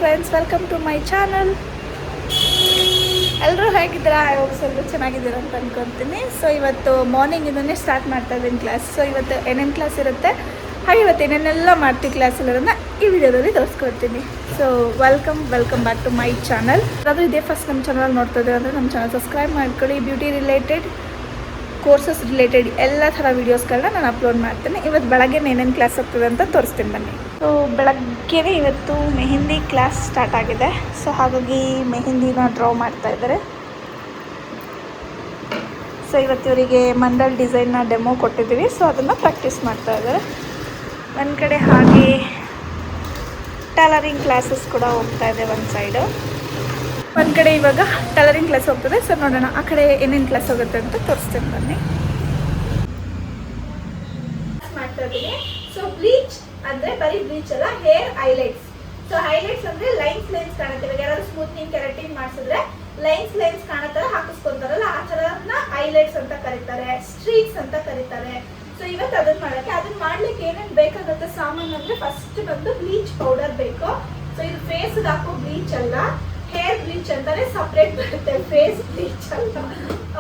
Friends, welcome to my channel. ಎಲ್ಲರೂ ಹೇಗಿದ್ದೀರಾ? ಎಲ್ಲರೂ ಚೆನ್ನಾಗಿದ್ದೀರಾ ಅಂತ ಅನ್ಕೊತೀನಿ. ಸೊ ಇವತ್ತು ಮಾರ್ನಿಂಗಿಂದನೇ ಸ್ಟಾರ್ಟ್ ಮಾಡ್ತಾ ಇದ್ದೀನಿ ಕ್ಲಾಸ್. ಸೊ ಇವತ್ತು ಏನೇನು ಕ್ಲಾಸ್ ಇರುತ್ತೆ, ಹಾಗೆ ಇವತ್ತು ಏನೇನೆಲ್ಲ ಮಾಡ್ತೀವಿ ಕ್ಲಾಸಲ್ಲಿರೋದನ್ನ ಈ ವಿಡಿಯೋದಲ್ಲಿ ತೋರಿಸ್ಕೊಡ್ತೀನಿ. So welcome back to my channel. ಅದು ಇದೇ ಫಸ್ಟ್ ನಮ್ಮ ಚಾನಲ್ ನೋಡ್ತಾ ಇದ್ದೀರಾ ಅಂದರೆ ನಮ್ಮ ಚಾನಲ್ ಸಬ್ಸ್ಕ್ರೈಬ್ ಮಾಡ್ಕೊಳ್ಳಿ. ಬ್ಯೂಟಿ ರಿಲೇಟೆಡ್, ಕೋರ್ಸಸ್ ರಿಲೇಟೆಡ್ ಎಲ್ಲ ಥರ ವೀಡಿಯೋಸ್ಗಳನ್ನ ನಾನು ಅಪ್ಲೋಡ್ ಮಾಡ್ತೇನೆ. ಇವತ್ತು ಬೆಳಗ್ಗೆ ಏನೇನು ಕ್ಲಾಸ್ ಆಗ್ತದೆ ಅಂತ ತೋರಿಸ್ತೀನಿ ಬನ್ನಿ. ಸೊ ಬೆಳಗ್ಗೆ ಇವತ್ತು ಮೆಹಂದಿ ಕ್ಲಾಸ್ ಸ್ಟಾರ್ಟ್ ಆಗಿದೆ. ಸೊ ಹಾಗಾಗಿ ಮೆಹಂದಿನ ಡ್ರಾ ಮಾಡ್ತಾ ಇದ್ದಾರೆ. ಸೊ ಇವತ್ತು ಇವರಿಗೆ ಮಂಡಲ್ ಡಿಸೈನ್ನ ಡೆಮೋ ಕೊಟ್ಟಿದ್ದೀವಿ. ಸೊ ಅದನ್ನು ಪ್ರಾಕ್ಟೀಸ್ ಮಾಡ್ತಾ ಇದ್ದಾರೆ. ಒಂದು ಕಡೆ ಹಾಗೆ ಟೈಲರಿಂಗ್ ಕ್ಲಾಸಸ್ ಕೂಡ ಹೋಗ್ತಾ ಇದೆ ಒಂದು ಸೈಡು. ಒಂದು ಕಡೆ ಇವಾಗ ಟೈಲರಿಂಗ್ ಕ್ಲಾಸ್ ಹೋಗ್ತದೆ. ಸೊ ನೋಡೋಣ ಆ ಕಡೆ ಏನೇನು ಕ್ಲಾಸ್ ಹೋಗುತ್ತೆ ಅಂತ ತೋರಿಸ್ತೇನೆ ಬನ್ನಿ. ಮಾಡ್ತಾ ಇದ್ದೀನಿ. ಸೊ ಬ್ಲೀಚ್ ಅಂದರೆ ಬರೀ ಬ್ಲೀಚ್ ಅಲ್ಲ, ಹೇರ್ ಹೈಲೈಟ್ಸ್. ಸೊ ಹೈಲೈಟ್ಸ್ ಅಂದರೆ ಲೈನ್ಸ್ ಕಾಣುತ್ತೆ. ಇವಾಗ ಯಾರಾದ್ರು ಸ್ಮೂತ್ನಿಂಗ್ ಕೆರಾಟಿನ್ ಮಾಡಿಸಿದ್ರೆ ಲೈನ್ಸ್ ಕಾಣೋ ಥರ ಹಾಕಿಸ್ಕೊಂತಾರಲ್ಲ, ಆ ಥರನ ಹೈಲೈಟ್ಸ್ ಅಂತ ಕರೀತಾರೆ, ಸ್ಟ್ರೀಕ್ಸ್ ಅಂತ ಕರೀತಾರೆ. ಸೊ ಇವತ್ತು ಅದನ್ನ ಮಾಡ್ಲಿಕ್ಕೆ ಏನೇನು ಬೇಕಾಗುತ್ತೆ ಸಾಮಾನು ಅಂದರೆ ಫಸ್ಟ್ ಬಂದು ಬ್ಲೀಚ್ ಪೌಡರ್ ಬೇಕು. ಸೊ ಇದು ಫೇಸ್ಗೆ ಹಾಕೋ ಬ್ಲೀಚ್ ಅಲ್ಲ, ಹೇರ್ ಬ್ಲೀಚ್ ಅಂತಾನೆ ಸಪ್ರೇಟ್ ಬರುತ್ತೆ, ಫೇಸ್ ಬ್ಲೀಚ್ ಅಂತ.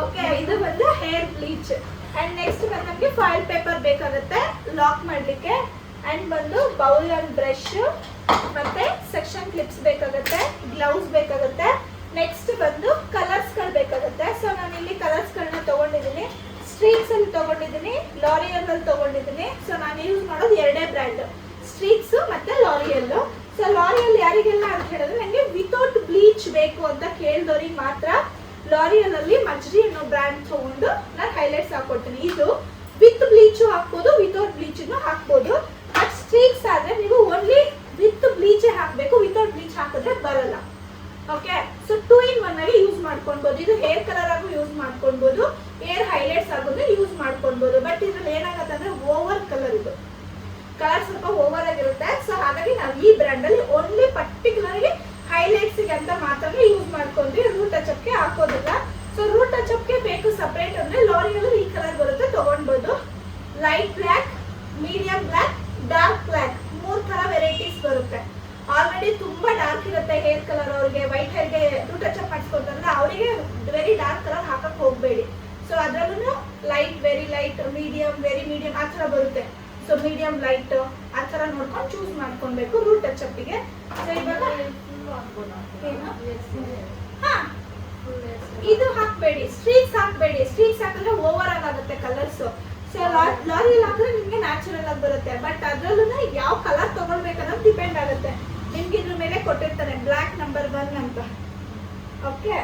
ಓಕೆ, ಇದು ಬಂದು ಹೇರ್ ಬ್ಲೀಚ್. ಅಂಡ್ ನೆಕ್ಸ್ಟ್ ಬಂದು ನಮಗೆ ಫಾಯಿಲ್ ಪೇಪರ್ ಬೇಕಾಗುತ್ತೆ ಲಾಕ್ ಮಾಡಲಿಕ್ಕೆ. ಅಂಡ್ ಬಂದು ಬೌಲ್ ಅಂಡ್ ಬ್ರಷ್, ಮತ್ತೆ ಸೆಕ್ಷನ್ ಕ್ಲಿಪ್ಸ್ ಬೇಕಾಗುತ್ತೆ, ಗ್ಲೌಸ್ ಬೇಕಾಗುತ್ತೆ. ನೆಕ್ಸ್ಟ್ ಬಂದು ಕಲರ್ಸ್ಗಳು ಬೇಕಾಗುತ್ತೆ. ಸೊ ನಾನು ಇಲ್ಲಿ ಕಲರ್ಸ್ಗಳನ್ನ ತಗೊಂಡಿದ್ದೀನಿ. ಸ್ಟ್ರೀಕ್ಸ್ ಅಲ್ಲಿ ತಗೊಂಡಿದ್ದೀನಿ, ಲಾರಿಯಲ್ ಅಲ್ಲಿ ತಗೊಂಡಿದ್ದೀನಿ. ಸೊ ನಾನು ಯೂಸ್ ಮಾಡೋದು ಎರಡೇ ಬ್ರ್ಯಾಂಡ್, ಸ್ಟ್ರೀಕ್ಸ್ ಮತ್ತೆ ಲಾರಿಯಲ್. ಸೊ ಲಾರಿಯಲ್ ಯಾರಿಗೆಲ್ಲ ಅಂತ ಹೇಳಿದ್ರೆ, ನನಗೆ ವಿತೌಟ್ ಬ್ಲೀಚ್ ಬೇಕು ಅಂತ ಕೇಳಿದವ್ರಿಗೆ ಮಾತ್ರ ಲಾರಿಯಲ್ ಅಲ್ಲಿ ಮಜ್ರಿ ಅನ್ನೋ ಬ್ರ್ಯಾಂಡ್ ತಗೊಂಡು ನಾನು ಹೈಲೈಟ್ಸ್ ಹಾಕೊಡ್ತೀನಿ. ಇದು ವಿತ್ ಬ್ಲೀಚು ಹಾಕ್ಬೋದು, ವಿತೌಟ್ ಬ್ಲೀಚನ್ನು ಹಾಕ್ಬೋದು. ಬಟ್ ಸ್ಟ್ರೀಕ್ಸ್ ಆದ್ರೆ ನೀವು ಓನ್ಲಿ ವಿತ್ ಬ್ಲೀಚೇ ಹಾಕಬೇಕು, ವಿತೌಟ್ ಬ್ಲೀಚ್ ಹಾಕಿದ್ರೆ ಬರಲ್ಲ. ಓಕೆ, ಸೊ 2 in 1 ಆಗಿ ಯೂಸ್ ಮಾಡ್ಕೊಳ್ಬೋದು. ಇದು ಹೇರ್ ಕಲರ್ ಆಗು ಯೂಸ್ ಮಾಡ್ಕೊಳ್ಬೋದು, ಹೇರ್ ಹೈಲೈಟ್ಸ್ ಆಗೋದು ಯೂಸ್ ಮಾಡ್ಕೊಳ್ಬೋದು. ಬಟ್ ಇದ್ರಲ್ಲಿ ಏನಾಗುತ್ತೆ ಅಂದ್ರೆ ಓವರ್ ಕಲರ್, ಇದು ಕಲರ್ ಸ್ವಲ್ಪ ಓವರ್ ಆಗಿರುತ್ತೆ. ಸೊ ಹಾಗಾಗಿ ನಾವು ಈ ಬ್ರ್ಯಾಂಡ್ ಅಲ್ಲಿ ಓನ್ಲಿ ಪರ್ಟಿಕ್ಯುಲರ್ಲಿ ಹೈಲೈಟ್ಸ್ ಅಂತ ಮಾತ್ರ ಯೂಸ್ ಮಾಡ್ಕೊಂಡ್ವಿ, ರೂಟ್ ಟಚ್ಅಪ್ಗೆ ಹಾಕೋದಿಲ್ಲ. ಸೊ ರೂಟ್ ಟಚ್ಅಪ್ಗೆ ಬೇಕು ಸಪರೇಟ್ ಅಂದ್ರೆ ಲಾರಿಯಲ್ ಈ ಕಲರ್ ಬರುತ್ತೆ, ತಗೊಂಡ್ಬೋದು. Light black, medium black, dark black, 3 ತರ ವೆರೈಟೀಸ್ ಬರುತ್ತೆ. ಆಲ್ರೆಡಿ ತುಂಬಾ ಡಾರ್ಕ್ ಇರುತ್ತೆ ಹೇರ್ ಕಲರ್ ಅವ್ರಿಗೆ, ವೈಟ್ ಹೇರ್ಗೆ ರೂಟ್ ಟಚ್ಅಪ್ ಮಾಡಿಸ್ಕೊಂಡ್ರೆ ಅವರಿಗೆ ವೆರಿ ಡಾರ್ಕ್ ಕಲರ್ ಹಾಕಕ್ ಹೋಗ್ಬೇಡಿ. ಸೊ ಅದ್ರಲ್ಲೂ light, very light, medium, very medium ಆ ಥರ ಬರುತ್ತೆ. ಸೊ ಮೀಡಿಯಂ ಲೈಟ್ ಆ ಥರ ನೋಡ್ಕೊಂಡು ಚೂಸ್ ಮಾಡ್ಕೊಳ್ಬೇಕು ರೂಟ್ ಟಚ್ಅಪ್ಗೆ. ಸೊ ಇವಾಗ ಇದು ಹಾಕ್ಬೇಡಿ, ಸ್ಟ್ರೀಕ್ಸ್ ಹಾಕ್ಬೇಡಿ. ಸ್ಟ್ರೀಕ್ಸ್ ಹಾಕಿದ್ರೆ ಓವರ್ ಆಗುತ್ತೆ ಕಲರ್ಸ್. ಸೊ ಲಾರಿಯಲ್ಲಿ ಹಾಕಿದ್ರೆ ನಿಮ್ಗೆ ನ್ಯಾಚುರಲ್ ಆಗಿ ಬರುತ್ತೆ. ಬಟ್ ಅದ್ರಲ್ಲೂ ಯಾವ ಕಲರ್ ತಗೊಳ್ಬೇಕನ್ನೋದು ಡಿಪೆಂಡ್ ಆಗುತ್ತೆ. ನಿಮ್ಗೆ ಇದ್ರ ಮೇಲೆ ಕೊಟ್ಟಿರ್ತಾರೆ ಬ್ಲ್ಯಾಕ್ ನಂಬರ್ 1 ಅಂತ. ಓಕೆ,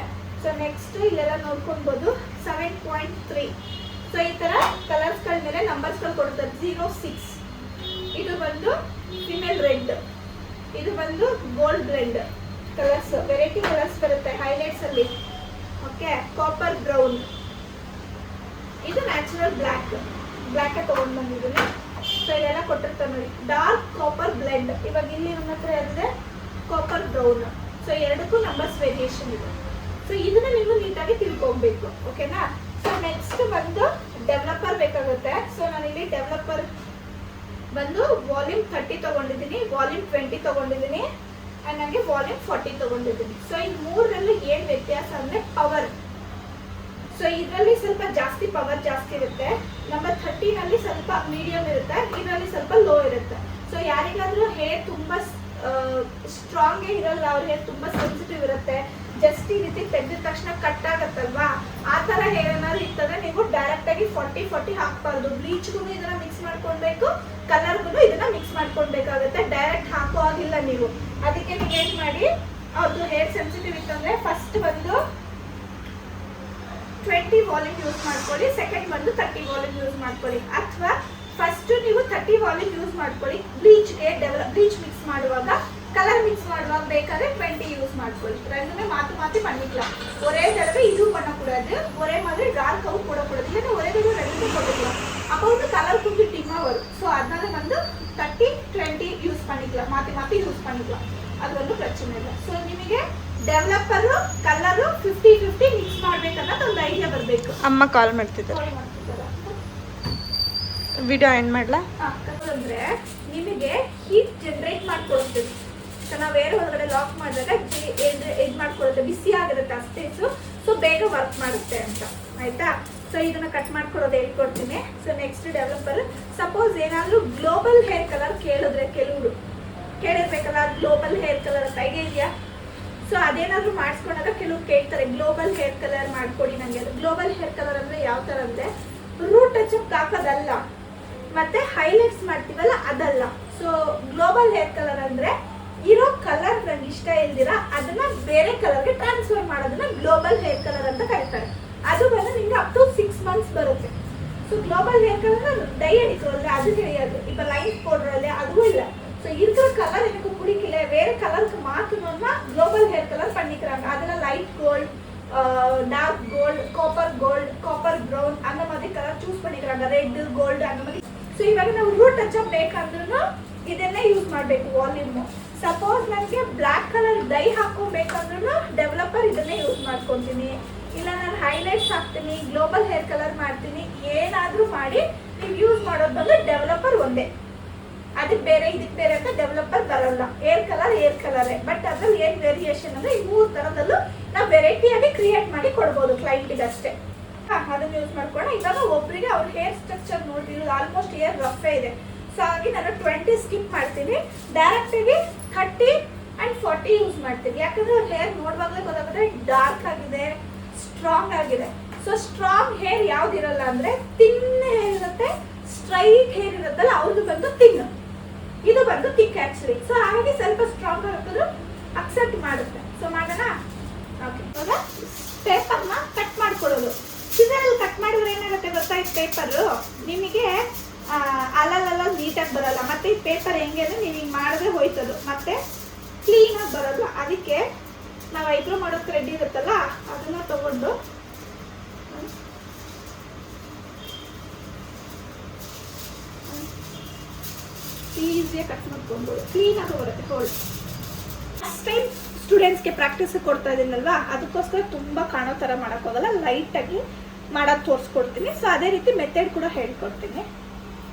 ಸೊ ನೆಕ್ಸ್ಟ್ ಇಲ್ಲೆಲ್ಲ ನೋಡ್ಕೊಳ್ಬೋದು 7.3. ಸೊ ಈ ತರ ಕಲರ್ಸ್ ಗಳ ಮೇಲೆ ನಂಬರ್ಸ್ ಗಳು ಕೊಡ್ತಾರೆ. 06 ಇದು ಬಂದು ಫಿಮೇಲ್ ರೆಡ್, ಇದು ಬಂದು gold blend colours, variety colours ಬರುತ್ತೆ ಹೈಲೈಟ್ಸ್ ಅಲ್ಲಿ. ಓಕೆ, ಕಾಪರ್ ಬ್ರೌನ್, ಇದು ನ್ಯಾಚುರಲ್ ಬ್ಲ್ಯಾಕ್ ತಗೊಂಡ್ ಬಂದಿದ್ದೀನಿ. ಸೊ ಇದೆಲ್ಲ ಕೊಟ್ಟಿರ್ತಾರೆ ನೋಡಿ. ಡಾರ್ಕ್ ಕಾಪರ್ ಬ್ಲೆಂಡ್, ಇವಾಗ ಇಲ್ಲಿ ನನ್ನ ಹತ್ರ ಇರುತ್ತೆ ಕಾಪರ್ ಬ್ರೌನ್. ಸೊ ಎರಡಕ್ಕೂ ನಂಬರ್ಸ್ ವೇರಿಯೇಷನ್ ಇದೆ. ಸೊ ಇದನ್ನ ನೀವು ನೀಟಾಗಿ ತಿಳ್ಕೊಬೇಕು. ಓಕೆನಾ? ಸೊ ನೆಕ್ಸ್ಟ್ ಬಂದು ಡೆವಲಪರ್ ಬೇಕಾಗುತ್ತೆ. ಸೊ ನಾನು ಇಲ್ಲಿ ಡೆವಲಪರ್ ಬಂದು ವಾಲ್ಯೂಮ್ 30 ತಗೊಂಡಿದ್ದೀನಿ, ವಾಲ್ಯೂಮ್ 20 ತಗೊಂಡಿದ್ದೀನಿ, ಅಂಡ್ ನನಗೆ ವಾಲ್ಯೂಮ್ 40 ತಗೊಂಡಿದ್ದೀನಿ. ಸೊ ಈ ಮೂರರಲ್ಲಿ ಏನ್ ವ್ಯತ್ಯಾಸ ಅಂದ್ರೆ ಪವರ್. ಸೊ ಇದರಲ್ಲಿ ಸ್ವಲ್ಪ ಜಾಸ್ತಿ ಪವರ್ ಜಾಸ್ತಿ ಇರುತ್ತೆ. ನಂಬರ್ 13 ಸ್ವಲ್ಪ ಮೀಡಿಯಂ ಇರುತ್ತೆ, ಇದರಲ್ಲಿ ಸ್ವಲ್ಪ ಲೋ ಇರುತ್ತೆ. ಸೊ ಯಾರಿಗಾದ್ರೂ ಹೇರ್ ತುಂಬಾ ಸ್ಟ್ರಾಂಗ್ ಇರಲ್ಲ, ಅವ್ರ ಹೇರ್ ತುಂಬಾ ಸೆನ್ಸಿಟಿವ್ ಇರುತ್ತೆ, ಜಸ್ಟ್ ಈ ರೀತಿ ತೆಗೆದ ತಕ್ಷಣ ಕಟ್ ಆಗತ್ತಲ್ವಾ, ಆ ತರ ಹೇರ್ ಏನಾದ್ರು ಇರ್ತದೆ, ನೀವು ಡೈರೆಕ್ಟ್ ಆಗಿ 40 ಹಾಕ್ಬಾರ್ದು. ಬ್ಲೀಚ್ಗೂ ಇದನ್ನ ಮಿಕ್ಸ್ ಮಾಡ್ಕೊಳ್ಬೇಕು, ಕಲರ್ಗೂ ಇದನ್ನ ಮಿಕ್ಸ್ ಮಾಡ್ಕೊಳ್ಬೇಕಾಗುತ್ತೆ. ಡೈರೆಕ್ಟ್ ಹಾಕೋ ಆಗಿಲ್ಲ ನೀವು. ಅದಕ್ಕೆ ನೀವು ಏನ್ ಮಾಡಿ, ಅವ್ರದ್ದು ಹೇರ್ ಸೆನ್ಸಿಟಿವ್ ಇತ್ತಂದ್ರೆ ಫಸ್ಟ್ ಬಂದು 20 ವಾಲ್ಯೂಮ್ ಯೂಸ್ ಮಾಡ್ಕೊಳ್ಳಿ, ಸೆಕೆಂಡ್ ಬಂದು 30 ವಾಲ್ಯೂಮ್ ಯೂಸ್ ಮಾಡ್ಕೊಳ್ಳಿ. ಅಥವಾ ಫಸ್ಟ್ ನೀವು 30 ವಾಲ್ಯೂಮ್ ಯೂಸ್ ಮಾಡ್ಕೊಳ್ಳಿ, ಬ್ಲೀಚ್ಗೆ ಬ್ಲೀಚ್ ಮಿಕ್ಸ್ ಮಾಡುವಾಗ, ಕಲರ್ ಮಿಕ್ಸ್ ಮಾಡುವಾಗ ಬೇಕಾದ್ರೆ 20 ಯೂಸ್ ಮಾಡ್ಕೊಳ್ಳಿ. ரெண்டுமே மாத்தி பண்ணிக்கலாம். ஒரே தடவை இதுவும் பண்ணக்கூடாது, ஒரே மாதிரி டார்க்காவும் போடக்கூடாது. இல்லைன்னா ஒரே தடவை ரெண்டுமே போட்டுக்கலாம், அப்போ வந்து கலர் கொஞ்சம் டிம்மா வரும். ஸோ அதனால வந்து 30-20 ಯೂಸ್ பண்ணிக்கலாம், மாற்றி ಯೂಸ್ பண்ணிக்கலாம். ಅದು ಒಂದು ಪ್ರಶ್ನೆ ಇಲ್ಲ. ಸೊ ನಿಮಗೆ ಡೆವಲಪರ್ ಕಲರ್ 50-50 ಮಿಕ್ಸ್ ಮಾಡ್ಬೇಕನ್ನೋದು ಒಂದು ಐಡಿಯಾ ಬರಬೇಕು. ಅಮ್ಮ ಕಾಲ್ ಮಾಡ್ತಿದ್ದಾರೆ, ವಿಡಿಯೋ ಎಂಡ್ ಮಾಡ್ಲಾ? ಅಂದ್ರೆ ನಿಮಗೆ ಹೀಟ್ ಜನರೇಟ್ ಮಾಡ್ಕೊಡ್ತೀವಿ. ಸೊ ನಾವು ಏರ್ ಒಳಗಡೆ ಲಾಕ್ ಮಾಡಿದಾಗ ಇದು ಮಾಡ್ಕೊಳ್ಳುತ್ತೆ, ಬಿಸಿ ಆಗಿರುತ್ತೆ ಅಷ್ಟೇ. ಸೊ ಬೇಗ ವರ್ಕ್ ಮಾಡುತ್ತೆ ಅಂತ, ಆಯ್ತಾ. ಸೊ ಇದನ್ನ ಕಟ್ ಮಾಡ್ಕೊಡೋದು ಹೇಳ್ಕೊಡ್ತೀನಿ. ಸೊ ನೆಕ್ಸ್ಟ್ ಡೆವಲಪರ್, ಸಪೋಸ್ ಏನಾದರೂ ಗ್ಲೋಬಲ್ ಹೇರ್ ಕಲರ್ ಕೇಳಿದ್ರೆ, ಕೆಲವರು ಕೇಳಿರ್ಬೇಕಲ್ಲ ಗ್ಲೋಬಲ್ ಹೇರ್ ಕಲರ್ ಅಂತ ಐಡಿಯಾ ಇದೆಯಾ? ಸೊ ಅದೇನಾದರೂ ಮಾಡಿಸ್ಕೊಂಡಾಗ ಕೆಲವ್ರು ಕೇಳ್ತಾರೆ ಗ್ಲೋಬಲ್ ಹೇರ್ ಕಲರ್ ಮಾಡ್ಕೊಡಿ ನನಗೆ. ಅದು ಗ್ಲೋಬಲ್ ಹೇರ್ ಕಲರ್ ಅಂದರೆ ಯಾವ ಥರ ಅಂದರೆ ರೂಟ್ ಟಚಪ್ ಹಾಕೋದಲ್ಲ, ಮತ್ತೆ ಹೈಲೈಟ್ಸ್ ಮಾಡ್ತೀವಲ್ಲ ಅದಲ್ಲ. ಸೊ ಗ್ಲೋಬಲ್ ಹೇರ್ ಕಲರ್ ಅಂದರೆ ಇರೋ ಕಲರ್ ನಂಗೆ ಇಷ್ಟ ಇಲ್ದಿರ ಅದನ್ನ ಬೇರೆ ಕಲರ್ಗೆ ಟ್ರಾನ್ಸ್ಫರ್ ಮಾಡೋದನ್ನ ಗ್ಲೋಬಲ್ ಹೇರ್ ಕಲರ್ ಅಂತ ಕರೀತಾರೆ. ಅದು ಬಂದು ನಿಮ್ಗೆ ಅಪ್ ಟು 6 months ಬರುತ್ತೆ. So global hair colour dye ಅಡಿಕೊಳ್ಳಿ, ಅದು ತಿಳಿಯೋದು. ಈಗ ಲೈನ್ಸ್ ಪೌಡರಲ್ಲಿ ಅದು ಇಲ್ಲ. ஸோ இருக்கிற கலர் எனக்கு பிடிக்கல, வேற கலருக்கு மாற்றணும்னா குளோபல் ஹேர் கலர் பண்ணிக்கிறாங்க. அதில் light gold, dark gold, copper brown அந்த மாதிரி ಕಲರ್ ಚೂಸ್ பண்ணிக்கிறாங்க, ರೆಡ್ ಗೋಲ್ಡ್ அந்த மாதிரி. ಸೊ ಇವಾಗ ನಾವು ರೂಟ್ ಟಚಪ್ ಬೇಕಂದ್ರೂ ಇದನ್ನೇ ಯೂಸ್ ಮಾಡಬೇಕು ವಾಲ್ಯೂಮ್. ಸಪೋಸ್ ನನಗೆ ಬ್ಲ್ಯಾಕ್ ಕಲರ್ ಡೈ ಹಾಕೋಬೇಕಂದ್ರೂ ಡೆವಲಪರ್ ಇದನ್ನೇ ಯೂಸ್ ಮಾಡ್ಕೊತೀನಿ. ಇಲ್ಲ ನಾನು ಹೈಲೈಟ್ಸ್ ಹಾಕ್ತೀನಿ, ಗ್ಲೋಬಲ್ ಹೇರ್ ಕಲರ್ ಮಾಡ್ತೀನಿ, ಏನಾದರೂ ಮಾಡಿ ನೀವು ಯೂಸ್ ಮಾಡೋದು ಬಂದು ಡೆವಲಪರ್ ಒಂದೇ. ಅದಕ್ಕೆ ಬೇರೆ ಇದಕ್ಕೆ ಬೇರೆ ಅಂತ ಡೆವಲಪರ್ ಬರಲ್ಲ. ಏರ್ ಕಲರೇ, ಬಟ್ ಅದ್ರಲ್ಲಿ ಏನು ವೇರಿಯೇಷನ್ ಅಂದರೆ ಈ 3 ಥರದಲ್ಲೂ ನಾವು ವೆರೈಟಿಯಾಗಿ ಕ್ರಿಯೇಟ್ ಮಾಡಿ ಕೊಡ್ಬೋದು ಕ್ಲೈಂಟಿಗೆ ಅಷ್ಟೇ. ಅದನ್ನು ಯೂಸ್ ಮಾಡ್ಕೊಂಡು ಇವಾಗ ಒಬ್ಬರಿಗೆ ಅವ್ರ ಹೇರ್ ಸ್ಟ್ರಕ್ಚರ್ ನೋಡಿರೋದು ಆಲ್ಮೋಸ್ಟ್ ಹೇರ್ ರಫೇ ಇದೆ. ಸೊ ಹಾಗಾಗಿ ನಾನು 20 ಸ್ಕಿಪ್ ಮಾಡ್ತೀನಿ, ಡೈರೆಕ್ಟಾಗಿ 30 and 40 ಯೂಸ್ ಮಾಡ್ತೀನಿ. ಯಾಕಂದರೆ ಅವ್ರ ಹೇರ್ ನೋಡುವಾಗಲೇ ಗೊತ್ತಾಗುತ್ತೆ ಡಾರ್ಕ್ ಆಗಿದೆ, ಸ್ಟ್ರಾಂಗ್ ಆಗಿದೆ. ಸೊ ಸ್ಟ್ರಾಂಗ್ ಹೇರ್ ಯಾವ್ದಿರಲ್ಲ ಅಂದರೆ ತಿನ್ ಹೇರ್ ಇರುತ್ತೆ, ಸ್ಟ್ರೈಟ್ ಹೇರ್ ಇರುತ್ತಲ್ಲ ಅವ್ರದ್ದು ಬಂದು ತಿನ್, ಇದು ಬಂದು ತಿಕ್ ಆಕ್ಚುಲಿ. ಸೊ ಹಾಗಾಗಿ ಸ್ವಲ್ಪ ಸ್ಟ್ರಾಂಗ್ ಹಾಕಿದ್ರು ಅಕ್ಸೆಪ್ಟ್ ಮಾಡುತ್ತೆ. ಸೊ ಮಾಡೋಣ. ಓಕೆ, ಇವಾಗ ಪೇಪರ್ನ ಕಟ್ ಮಾಡ್ಕೊಳ್ಳೋದು. ಸಿಸರಲ್ಲಿ ಕಟ್ ಮಾಡಿದ್ರೆ ಏನಾಗುತ್ತೆ ಗೊತ್ತಾ, ಈ ಪೇಪರು ನಿಮಗೆ ಅಲ್ಲಲ್ಲ ನೀಟಾಗಿ ಬರಲ್ಲ. ಮತ್ತೆ ಈ ಪೇಪರ್ ಹೆಂಗೆ ಅಂದರೆ ನೀವು ಹಿಂಗೆ ಮಾಡಿದ್ರೆ ಹೋಯ್ತದು, ಮತ್ತೆ ಕ್ಲೀನಾಗಿ ಬರೋದು. ಅದಕ್ಕೆ ನಾವು ಐಬ್ರೋ ಮಾಡೋ ಥ್ರೆಡ್ ಇರುತ್ತಲ್ಲ ಅದನ್ನ ತಗೊಂಡು ಈಸಿಯಾಗಿ ಕಟ್ ಮಾಡ್ಕೊಬೋದು, ಕ್ಲೀನಾಗಿ ಬರುತ್ತೆ ಹೋಲ್ಡ್. ಫಸ್ಟ್ ಟೈಮ್ ಸ್ಟೂಡೆಂಟ್ಸ್ಗೆ ಪ್ರಾಕ್ಟೀಸ್ ಕೊಡ್ತಾ ಇದ್ದೀನಲ್ವಾ, ಅದಕ್ಕೋಸ್ಕರ ತುಂಬ ಕಾಣೋ ಥರ ಮಾಡೋಕ್ಕೋಗಲ್ಲ, ಲೈಟಾಗಿ ಮಾಡೋದು ತೋರಿಸ್ಕೊಡ್ತೀನಿ. ಸೊ ಅದೇ ರೀತಿ ಮೆಥಡ್ ಕೂಡ ಹೇಳ್ಕೊಡ್ತೀನಿ.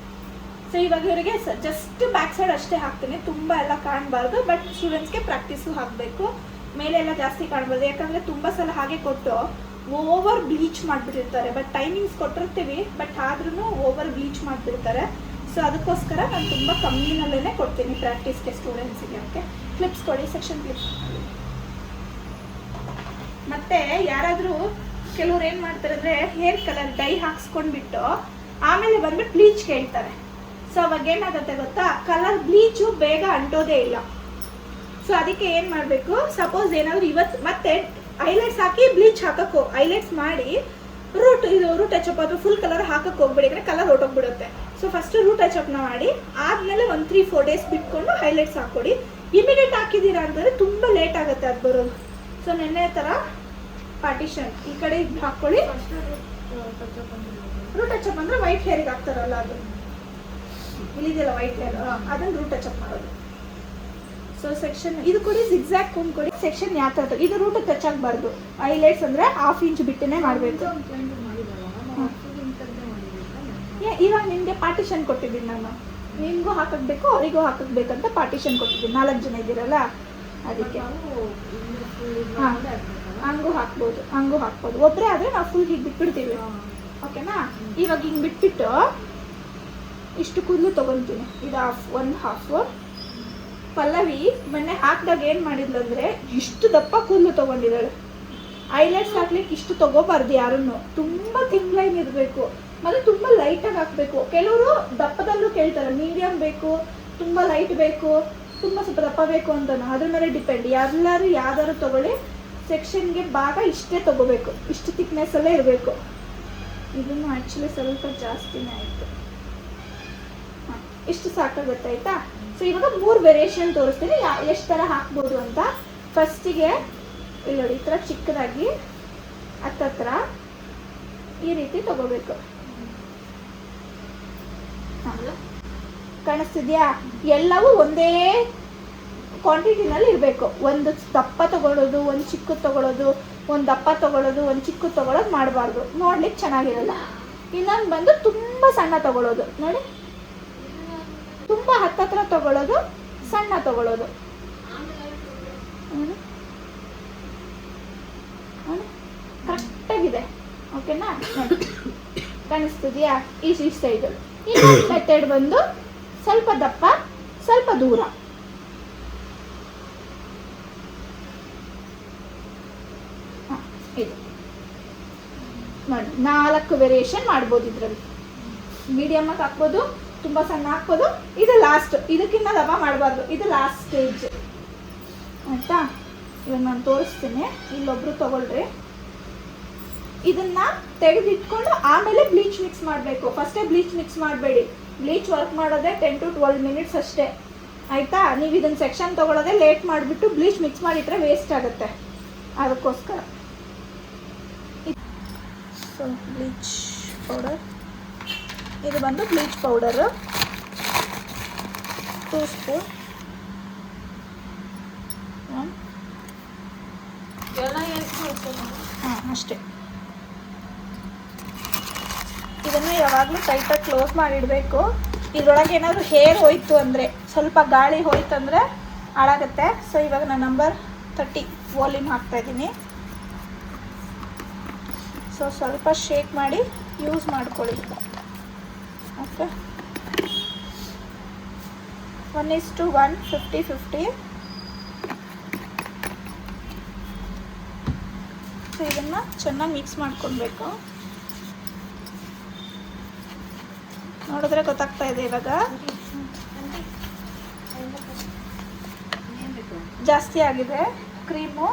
ಸೊ ಇವಾಗ ಇವರಿಗೆ ಜಸ್ಟ್ ಬ್ಯಾಕ್ ಸೈಡ್ ಅಷ್ಟೇ ಹಾಕ್ತೀನಿ, ತುಂಬ ಎಲ್ಲ ಕಾಣಬಾರ್ದು. ಬಟ್ ಸ್ಟೂಡೆಂಟ್ಸ್ಗೆ ಪ್ರಾಕ್ಟೀಸು ಹಾಕಬೇಕು, ಮೇಲೆ ಎಲ್ಲ ಜಾಸ್ತಿ ಕಾಣ್ಬಾರ್ದು. ಯಾಕಂದರೆ ತುಂಬ ಸಲ ಹಾಗೆ ಕೊಟ್ಟು ಓವರ್ ಬ್ಲೀಚ್ ಮಾಡಿಬಿಟ್ಟಿರ್ತಾರೆ. ಬಟ್ ಟೈಮಿಂಗ್ಸ್ ಕೊಟ್ಟಿರ್ತೀವಿ, ಬಟ್ ಆದ್ರೂ ಓವರ್ ಬ್ಲೀಚ್ ಮಾಡಿಬಿಡ್ತಾರೆ. ಸೊ ಅದಕ್ಕೋಸ್ಕರ ನಾನು ತುಂಬ ಕಮ್ಮಿನಲ್ಲೇ ಕೊಡ್ತೀನಿ ಪ್ರಾಕ್ಟೀಸ್ಗೆ ಸ್ಟೂಡೆಂಟ್ಸಿಗೆ. ಓಕೆ, ಕ್ಲಿಪ್ಸ್ ಕೊಡಿ, ಸೆಕ್ಷನ್ ಕ್ಲಿಪ್ಸ್. ಮತ್ತು ಯಾರಾದರೂ ಕೆಲವ್ರು ಏನು ಮಾಡ್ತಾರೆ ಅಂದರೆ ಹೇರ್ ಕಲರ್ ಡೈ ಹಾಕ್ಸ್ಕೊಂಡ್ಬಿಟ್ಟು ಆಮೇಲೆ ಬಂದ್ಬಿಟ್ಟು ಬ್ಲೀಚ್ ಕೇಳ್ತಾರೆ. ಸೊ ಅವಾಗ ಏನಾಗುತ್ತೆ ಗೊತ್ತಾ, ಕಲರ್ ಬ್ಲೀಚು ಬೇಗ ಅಂಟೋದೇ ಇಲ್ಲ. ಸೊ ಅದಕ್ಕೆ ಏನು ಮಾಡಬೇಕು, ಸಪೋಸ್ ಏನಾದರೂ ಇವತ್ತು ಮತ್ತೆ ಹೈಲೈಟ್ಸ್ ಹಾಕಿ ಬ್ಲೀಚ್ ಹಾಕಕ್ಕೆ ಹೈಲೈಟ್ಸ್ ಮಾಡಿ ರೂಟ್ ಟಚಪ್ ಅಥವಾ ಫುಲ್ ಕಲರ್ ಹಾಕಕ್ಕೆ ಹೋಗ್ಬೇಡಿ, ಯಾಕಂದರೆ ಕಲರ್ ಹೊಟ್ಟೋಗ್ಬಿಡುತ್ತೆ. ಸೊ ಫಸ್ಟ್ ರೂಟ್ ಟಚಪ್ನ ಮಾಡಿ ಆದಮೇಲೆ ಒಂದು 3-4 ಡೇಸ್ ಬಿಟ್ಕೊಂಡು ಹೈಲೈಟ್ಸ್ ಹಾಕ್ಕೊಡಿ. ಇಮಿಡಿಯೇಟ್ ಹಾಕಿದ್ದೀರಾ ಅಂತಂದರೆ ತುಂಬ ಲೇಟ್ ಆಗುತ್ತೆ ಅದು ಬರೋದು. ಸೊ ನೆನ್ನೆ ಥರ ಪಾರ್ಟಿಷನ್ ಈ ಕಡೆ ಹಾಕ್ಕೊಳ್ಳಿ. ರೂಟ್ ಟಚಪ್ ಅಂದರೆ ವೈಟ್ ಹೇರಿಗೆ ಹಾಕ್ತಾರಲ್ಲ ಅದು, ಇಲ್ಲಿದೆಯಲ್ಲ ವೈಟ್ ಹೇರ್, ಅದನ್ನು ರೂಟ್ ಟಚಪ್ ಮಾಡೋದು. ಸೊ ಸೆಕ್ಷನ್ ಇದು ಕೊಡಿ, ಜಿಗ್ಜ್ಯಾಗ್ ಕೊಂಡ್ ಕೊಡಿ. ಸೆಕ್ಷನ್ ಯಾವ ಥರ ಇದು ರೂಟ್ ಟಚ್ ಆಗಬಾರ್ದು. ಹೈಲೈಟ್ಸ್ ಅಂದರೆ 1/2 ಇಂಚ್ ಬಿಟ್ಟೇ ಮಾಡಬೇಕು. ಇವಾಗ ನಿಮಗೆ ಪಾರ್ಟಿಷನ್ ಕೊಟ್ಟಿದ್ದೀನಿ ನಾನು, ನಿಮಗೂ ಹಾಕಬೇಕು ಅವರಿಗೂ ಹಾಕಬೇಕಂತ ಪಾರ್ಟಿಷನ್ ಕೊಟ್ಟಿದ್ದೀನಿ. 4 ಜನ ಇದ್ದೀರಲ್ಲ ಅದಕ್ಕೆ. ಹಾಂ, ಹಂಗೂ ಹಾಕ್ಬೋದು. ಒಬ್ಬರೇ ಆದರೆ ನಾವು ಫುಲ್ ಹೀಗೆ ಬಿಟ್ಬಿಡ್ತೀವಿ. ಓಕೆನಾ, ಇವಾಗ ಹಿಂಗೆ ಬಿಟ್ಬಿಟ್ಟು ಇಷ್ಟು ಕೂದಲು ತೊಗೊತೀನಿ. ಇದು ಒಂದು ಹಾಫು. ಪಲ್ಲವಿ ಮೊನ್ನೆ ಹಾಕಿದಾಗ ಏನು ಮಾಡಿದ್ಲು ಅಂದರೆ ಇಷ್ಟು ದಪ್ಪ ಕೂದಲು ತೊಗೊಂಡಿದ್ದಾಳೆ. ಹೈಲೈಟ್ಸ್ ಹಾಕ್ಲಿಕ್ಕೆ ಇಷ್ಟು ತೊಗೋಬಾರ್ದು ಯಾರನ್ನು, ತುಂಬ ಥಿನ್ ಲೈನ್ ಇರಬೇಕು, ಮತ್ತು ತುಂಬ ಲೈಟಾಗಿ ಹಾಕಬೇಕು. ಕೆಲವರು ದಪ್ಪದಲ್ಲೂ ಕೇಳ್ತಾರೆ, ಮೀಡಿಯಮ್ ಬೇಕು, ತುಂಬ ಲೈಟ್ ಬೇಕು, ತುಂಬ ಸ್ವಲ್ಪ ದಪ್ಪ ಬೇಕು ಅಂತ. ಅದ್ರ ಮೇಲೆ ಡಿಪೆಂಡ್. ಎಲ್ಲರೂ ಯಾವ್ದಾದ್ರು ತೊಗೊಳ್ಳಿ, ಸೆಕ್ಷನ್ಗೆ ಭಾಗ ಇಷ್ಟೇ ತೊಗೋಬೇಕು, ಇಷ್ಟು ಥಿಕ್ನೆಸ್ಸಲ್ಲೇ ಇರಬೇಕು. ಇದನ್ನು ಆ್ಯಕ್ಚುಲಿ ಸ್ವಲ್ಪ ಜಾಸ್ತಿನೇ ಆಯಿತು. ಹಾಂ, ಇಷ್ಟು ಸಾಕಾಗುತ್ತೆ ಆಯಿತಾ. ಸೊ ಇವಾಗ 3 ವೇರಿಯೇಷನ್ ತೋರಿಸ್ತೀನಿ ಎಷ್ಟು ಥರ ಹಾಕ್ಬೋದು ಅಂತ. ಫಸ್ಟಿಗೆ ಇಲ್ಲಿ ನೋಡಿ, ಈ ಥರ ಚಿಕ್ಕದಾಗಿ ಹತ್ತತ್ರ ಈ ರೀತಿ ತಗೋಬೇಕು. ಕಾಣಿಸ್ತಿದ್ಯಾ? ಎಲ್ಲವೂ ಒಂದೇ ಕ್ವಾಂಟಿಟಿನಲ್ಲಿ ಇರಬೇಕು. ಒಂದು ದಪ್ಪ ತಗೊಳ್ಳೋದು, ಒಂದು ಚಿಕ್ಕದು ತಗೊಳ್ಳೋದು, ಒಂದು ದಪ್ಪ ತಗೊಳ್ಳೋದು, ಒಂದು ಚಿಕ್ಕದು ತಗೊಳ್ಳೋದು ಮಾಡಬಾರ್ದು, ನೋಡ್ಲಿಕ್ಕೆ ಚೆನ್ನಾಗಿರಲ್ಲ. ಇನ್ನೊಂದು ಬಂದು ತುಂಬ ಸಣ್ಣ ತಗೊಳ್ಳೋದು, ನೋಡಿ, ತುಂಬ ಹತ್ತತ್ರ ತಗೊಳ್ಳೋದು, ಸಣ್ಣ ತಗೊಳ್ಳೋದು. ಓಕೆನಾ? ಕಾಣಿಸ್ತಿದೆಯಾ? ಈ ಸೈಡು. ಇನ್ನೊಂದು ಮೆಥಡ್ ಬಂದು ಸ್ವಲ್ಪ ದಪ್ಪ ಸ್ವಲ್ಪ ದೂರ. ಇದು ನೋಡಿ 4 ವೇರಿಯೇಷನ್ ಮಾಡ್ಬೋದು. ಇದರಲ್ಲಿ ಮೀಡಿಯಮ್ ಆಗಿ ಹಾಕ್ಬೋದು, ತುಂಬ ಸಣ್ಣ ಹಾಕ್ಬೋದು. ಇದು ಲಾಸ್ಟ್, ಇದಕ್ಕಿಂತ ದಪ್ಪ ಮಾಡಬಾರ್ದು. ಇದು ಲಾಸ್ಟ್ ಸ್ಟೇಜ್ ಆಯಿತಾ? ಇವಾಗ ನಾನು ತೋರಿಸ್ತೀನಿ. ಇಲ್ಲೊಬ್ರು ತಗೊಳ್ರಿ. ಇದನ್ನ ತೆಗೆದಿಟ್ಕೊಂಡು ಆಮೇಲೆ ಬ್ಲೀಚ್ ಮಿಕ್ಸ್ ಮಾಡಬೇಕು. ಫಸ್ಟೇ ಬ್ಲೀಚ್ ಮಿಕ್ಸ್ ಮಾಡಬೇಡಿ. ಬ್ಲೀಚ್ ವರ್ಕ್ ಮಾಡೋದೇ 10 to 12 ಮಿನಿಟ್ಸ್ ಅಷ್ಟೇ ಆಯಿತಾ? ನೀವು ಇದನ್ನು ಸೆಕ್ಷನ್ ತೊಗೊಳ್ಳೋದೇ ಲೇಟ್ ಮಾಡಿಬಿಟ್ಟು ಬ್ಲೀಚ್ ಮಿಕ್ಸ್ ಮಾಡಿಟ್ರೆ ವೇಸ್ಟ್ ಆಗುತ್ತೆ. ಅದಕ್ಕೋಸ್ಕರ ಸೊ ಬ್ಲೀಚ್ ಪೌಡರ್, ಇದು ಬಂದು ಬ್ಲೀಚ್ ಪೌಡರು 2 ಸ್ಪೂನ್. ಹಾಂ ಅಷ್ಟೇ. ಇದನ್ನು ಯಾವಾಗಲೂ ಟೈಟಾಗಿ ಕ್ಲೋಸ್ ಮಾಡಿಡಬೇಕು. ಇದರೊಳಗೆ ಏನಾದರೂ ಹೇರ್ ಹೋಯ್ತು ಅಂದರೆ, ಸ್ವಲ್ಪ ಗಾಳಿ ಹೋಯ್ತು ಅಂದರೆ ಹಾಳಾಗುತ್ತೆ. ಸೊ ಇವಾಗ ನಾನು ನಂಬರ್ 30 ವಾಲ್ಯೂಮ್ ಹಾಕ್ತಾಯಿದ್ದೀನಿ. ಸೊ ಸ್ವಲ್ಪ ಶೇಕ್ ಮಾಡಿ ಯೂಸ್ ಮಾಡ್ಕೊಳ್ಳಿ. ಓಕೆ, 1:1 50-50. ಸೊ ಇದನ್ನು ಚೆನ್ನಾಗಿ ಮಿಕ್ಸ್ ಮಾಡ್ಕೊಳ್ಬೇಕು. ನೋಡಿದ್ರೆ ಗೊತ್ತಾಗ್ತಾ ಇದೆ ಇವಾಗ. ಜಾಸ್ತಿ ಆಗಿದೆ ಕ್ರೀಮು,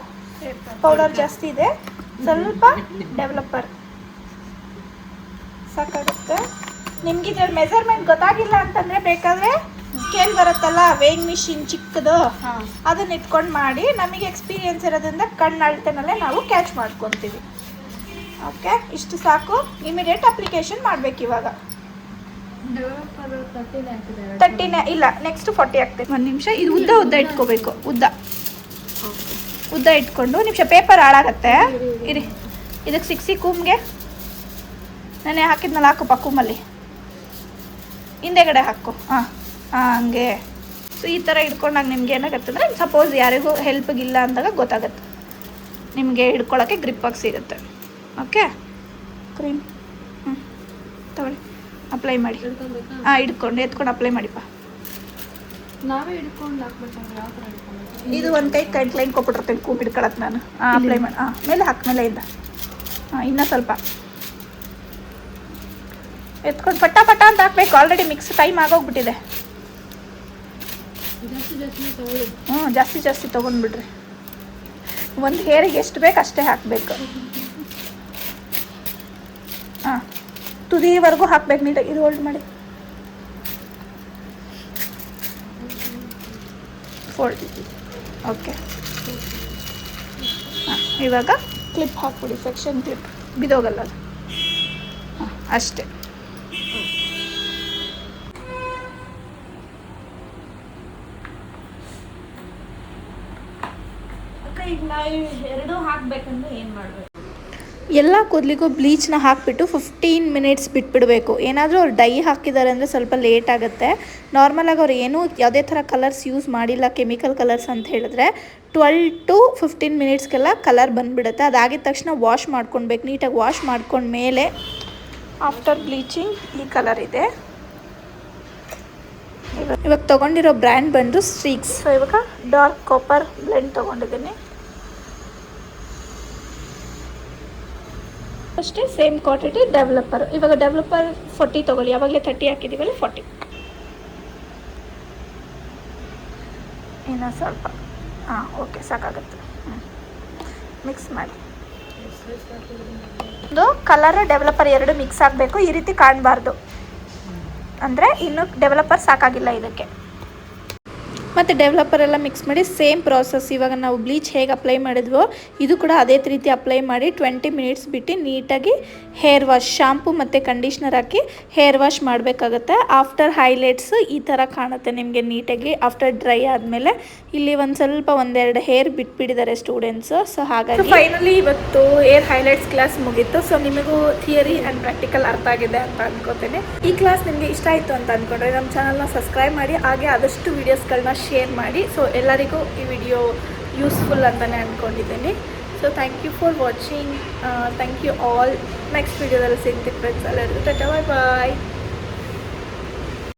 ಪೌಡರ್ ಜಾಸ್ತಿ ಇದೆ. ಸ್ವಲ್ಪ ಡೆವಲಪರ್ ಸಾಕಾಗುತ್ತೆ. ನಿಮ್ಗೆ ಇದ್ರ ಮೆಜರ್ಮೆಂಟ್ ಗೊತ್ತಾಗಿಲ್ಲ ಅಂತಂದರೆ ಬೇಕಾದರೆ ಸ್ಕೇಲ್ ಬರುತ್ತಲ್ಲ, ವೇಯಿಂಗ್ ಮಿಷಿನ್ ಚಿಕ್ಕದು, ಅದನ್ನ ಇಟ್ಕೊಂಡು ಮಾಡಿ. ನಮಗೆ ಎಕ್ಸ್ಪೀರಿಯನ್ಸ್ ಇರೋದ್ರಿಂದ ಕಣ್ಣು ಅಳತೆನಲ್ಲೇ ನಾವು ಕ್ಯಾಚ್ ಮಾಡ್ಕೊತೀವಿ. ಓಕೆ, ಇಷ್ಟು ಸಾಕು. ಇಮಿಡಿಯೇಟ್ ಅಪ್ಲಿಕೇಶನ್ ಮಾಡಬೇಕು. ಇವಾಗ 30 ಇಲ್ಲ, ನೆಕ್ಸ್ಟ್ 40 ಆಗ್ತದೆ. 1 ನಿಮಿಷ. ಇದು ಉದ್ದ ಇಟ್ಕೋಬೇಕು. ಉದ್ದ ಇಟ್ಕೊಂಡು ನಿಮಿಷ. ಪೇಪರ್ ಹಾಳಾಗತ್ತೆ. ಇರಿ, ಇದಕ್ಕೆ ಸಿಕ್ಸಿ ಕೂಮ್ಗೆ ನಾನೇ ಹಾಕಿದ್ನಲ್ಲ, ಹಾಕುಪ್ಪ ಕೂಮಲ್ಲಿ ಹಿಂದೆಗಡೆ ಹಾಕು. ಹಾಂ ಹಂಗೆ. ಸೊ ಈ ಥರ ಇಟ್ಕೊಂಡಾಗ ನಿಮ್ಗೆ ಏನಾಗುತ್ತೆ ಅಂದರೆ, ಸಪೋಸ್ ಯಾರಿಗೂ ಹೆಲ್ಪ್ಗಿಲ್ಲ ಅಂದಾಗ ಗೊತ್ತಾಗುತ್ತೆ ನಿಮಗೆ, ಹಿಡ್ಕೊಳ್ಳೋಕ್ಕೆ ಗ್ರಿಪ್ಪಾಗಿ ಸಿಗುತ್ತೆ. ಓಕೆ, ಕ್ರೀಮ್ ತಗೊಳ್ಳಿ, ಅಪ್ಲೈ ಮಾಡಿ. ಹಾಂ, ಎತ್ಕೊಂಡು ಅಪ್ಲೈ ಮಾಡಿಪ್ಪ. ನಾವೇ ಹಿಡ್ಕೊಂಡು ಹಾಕ್ಬೇಕಂದ್ರೆ ಯಾವ ಥರ ಹಿಡ್ಕೊಂಡು? ಇದು ಒಂದು ಕೈ ಲೈನ್ ಕೊಟ್ಬಿಟ್ಟಿರ್ತೀನಿ ಕೂಮ್ ಹಿಡ್ಕೊಳಕ್ಕೆ ನಾನು. ಹಾಂ, ಅಪ್ಲೈ ಮಾಡಿ. ಹಾಂ, ಮೇಲೆ ಹಾಕಿ, ಮೇಲೆ ಇಂದ. ಹಾಂ, ಇನ್ನೂ ಸ್ವಲ್ಪ ಎತ್ಕೊಂಡು ಪಟ್ಟ ಅಂತ ಹಾಕ್ಬೇಕು. ಆಲ್ರೆಡಿ ಮಿಕ್ಸ್ ಟೈಮ್ ಆಗೋಗ್ಬಿಟ್ಟಿದೆ. ಜಾಸ್ತಿ ತೊಗೊಂಡ್ಬಿಡ್ರಿ. ಒಂದು ಹೇರಿಗೆ ಎಷ್ಟು ಬೇಕು ಅಷ್ಟೇ ಹಾಕಬೇಕು. ಹಾಂ, ತುದಿವರೆಗೂ ಹಾಕ್ಬೇಕು ನೀಟಾಗಿ. ಇದು ಹೋಲ್ಡ್ ಮಾಡಿ, ಫೋಲ್ಡ್. ಓಕೆ, ಹಾಂ, ಇವಾಗ ಕ್ಲಿಪ್ ಹಾಕ್ಬಿಡಿ. ಸೆಕ್ಷನ್ ಕ್ಲಿಪ್ ಬಿದೋಗಲ್ಲ ಅದು. ಹಾಂ, ಅಷ್ಟೇ. ಈಗ ನಾವು ಎರಡೂ ಹಾಕಬೇಕಂದ್ರೆ ಏನು ಮಾಡಬೇಕು? ಎಲ್ಲ ಕೂದಲಿಗೂ ಬ್ಲೀಚ್ನ ಹಾಕಿಬಿಟ್ಟು 15 ಮಿನಿಟ್ಸ್ ಬಿಟ್ಬಿಡಬೇಕು. ಏನಾದರೂ ಅವ್ರು ಡೈ ಹಾಕಿದ್ದಾರೆ ಅಂದರೆ ಸ್ವಲ್ಪ ಲೇಟ್ ಆಗುತ್ತೆ. ನಾರ್ಮಲಾಗಿ ಅವ್ರು ಏನೂ ಯಾವುದೇ ಥರ ಕಲರ್ಸ್ ಯೂಸ್ ಮಾಡಿಲ್ಲ, ಕೆಮಿಕಲ್ ಕಲರ್ಸ್ ಅಂತ ಹೇಳಿದ್ರೆ 12 to 15 ಮಿನಿಟ್ಸ್ಗೆಲ್ಲ ಕಲರ್ ಬಂದುಬಿಡುತ್ತೆ. ಅದಾಗಿದ ತಕ್ಷಣ ವಾಶ್ ಮಾಡ್ಕೊಳ್ಬೇಕು. ನೀಟಾಗಿ ವಾಶ್ ಮಾಡ್ಕೊಂಡ್ಮೇಲೆ ಆಫ್ಟರ್ ಬ್ಲೀಚಿಂಗ್ ಈ ಕಲರ್ ಇದೆ. ಇವಾಗ ತೊಗೊಂಡಿರೋ ಬ್ರ್ಯಾಂಡ್ ಬಂದು ಸ್ಟ್ರೀಕ್ಸ್. ಸೊ ಇವಾಗ ಡಾರ್ಕ್ ಕಾಪರ್ ಬ್ಲೆಂಡ್ ತೊಗೊಂಡಿದ್ದೀನಿ. ಅಷ್ಟೇ, ಸೇಮ್ ಕ್ವಾಂಟಿಟಿ ಡೆವಲಪರ್. ಇವಾಗ ಡೆವಲಪರ್ 40 ತೊಗೊಳ್ಳಿ. ಯಾವಾಗಲೇ 30 ಹಾಕಿದ್ದೀವಲ್ಲ, 40. ಇನ್ನು ಸ್ವಲ್ಪ. ಹಾಂ, ಓಕೆ, ಸಾಕಾಗುತ್ತೆ. ಮಿಕ್ಸ್ ಮಾಡಿ. ಇದು ಕಲರ್ ಡೆವಲಪರ್ 2 ಮಿಕ್ಸ್ ಆಗಬೇಕು. ಈ ರೀತಿ ಕಾಣಬಾರ್ದು, ಅಂದರೆ ಇನ್ನೂ ಡೆವಲಪರ್ ಸಾಕಾಗಿಲ್ಲ ಇದಕ್ಕೆ. ಮತ್ತು ಡೆವಲಪರ್ ಎಲ್ಲ ಮಿಕ್ಸ್ ಮಾಡಿ ಸೇಮ್ ಪ್ರಾಸೆಸ್. ಇವಾಗ ನಾವು ಬ್ಲೀಚ್ ಹೇಗೆ ಅಪ್ಲೈ ಮಾಡಿದ್ವೋ ಇದು ಕೂಡ ಅದೇ ರೀತಿ ಅಪ್ಲೈ ಮಾಡಿ 20 ಮಿನಿಟ್ಸ್ ಬಿಟ್ಟು ನೀಟಾಗಿ ಹೇರ್ ವಾಶ್, ಶಾಂಪು ಮತ್ತು ಕಂಡೀಷ್ನರ್ ಹಾಕಿ ಹೇರ್ ವಾಶ್ ಮಾಡಬೇಕಾಗತ್ತೆ. ಆಫ್ಟರ್ ಹೈಲೈಟ್ಸ್ ಈ ಥರ ಕಾಣುತ್ತೆ ನಿಮಗೆ ನೀಟಾಗಿ. ಆಫ್ಟರ್ ಡ್ರೈ ಆದಮೇಲೆ ಇಲ್ಲಿ ಒಂದು ಸ್ವಲ್ಪ 1-2 ಹೇರ್ ಬಿಟ್ಬಿಟ್ಟಿದ್ದಾರೆ ಸ್ಟೂಡೆಂಟ್ಸು. ಸೊ ಹಾಗಾಗಿ ಫೈನಲಿ ಇವತ್ತು ಹೇರ್ ಹೈಲೈಟ್ಸ್ ಕ್ಲಾಸ್ ಮುಗೀತು. ಸೊ ನಿಮಗೂ ಥಿಯರಿ ಆ್ಯಂಡ್ ಪ್ರಾಕ್ಟಿಕಲ್ ಅರ್ಥ ಆಗಿದೆ ಅಂತ ಅನ್ಕೋತೇನೆ. ಈ ಕ್ಲಾಸ್ ನಿಮಗೆ ಇಷ್ಟ ಆಯಿತು ಅಂತ ಅಂದ್ಕೊಂಡ್ರೆ ನಮ್ಮ ಚಾನಲ್ನ ಸಬ್ಸ್ಕ್ರೈಬ್ ಮಾಡಿ, ಹಾಗೆ ಆದಷ್ಟು ವೀಡಿಯೋಸ್ಗಳನ್ನ ಶೇರ್ ಮಾಡಿ. ಸೊ ಎಲ್ಲರಿಗೂ ಈ ವಿಡಿಯೋ ಯೂಸ್ಫುಲ್ ಅಂತಲೇ ಅಂದ್ಕೊಂಡಿದ್ದೀನಿ. So thank you for watching, thank you all. Next ವೀಡಿಯೋದಲ್ಲಿ ಸಿಗ್ತೀವಿ ಫ್ರೆಂಡ್ಸ್. ಎಲ್ಲರಿಗೂ ಟಾಟಾ, ಬಾಯ್ ಬಾಯ್.